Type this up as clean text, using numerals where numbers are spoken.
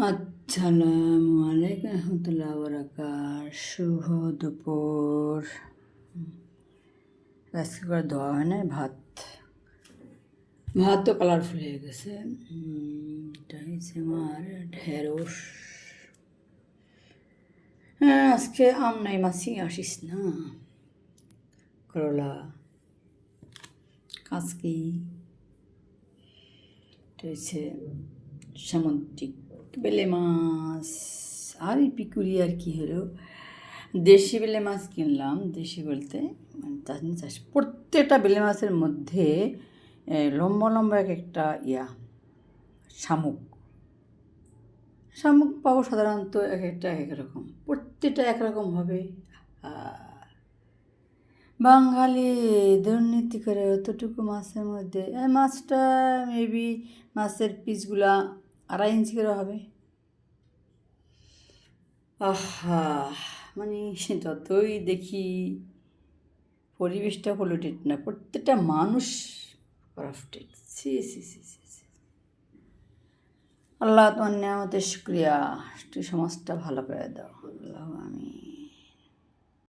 আসসালামু আলাইকুম রহমতুল্লাহ বরাকাত। শুভ দুপুর। আজকে করে ধোয়া হয় না ভাত তো কালারফুল হয়ে গেছে। এটা হয়েছে আমার ঢেঁড়স। হ্যাঁ, আজকে আম নাই, মাছি আসিস না। করলা, কাঁচকি, এটা হচ্ছে সামুদ্রিক বেলে মাছ। আর এই পিকুরি আর কি হলো, দেশি বেলে মাছ কিনলাম। দেশি বলতে মানে চাষনি চাষ, প্রত্যেকটা বেলে মাছের মধ্যে লম্বা লম্বা এক একটা শামুক শামুক পাবো সাধারণত এক একটা এক রকম, প্রত্যেকটা একরকম হবে। বাঙালি দুর্নীতি করে অতটুকু মাছের মধ্যে। মাছটা মেবি মাছের পিসগুলা 2.5 ইঞ্চি করে হবে। আহা, মানে যতই দেখি পরিবেশটা পলিউটেড না, প্রত্যেকটা মানুষ করাপ্টেড। সি সি সি সি সি। আল্লাহ তোমার নিয়ামতের শুক্রিয়া, একটু সমাজটা ভালো করে দাও আল্লাহ। আমি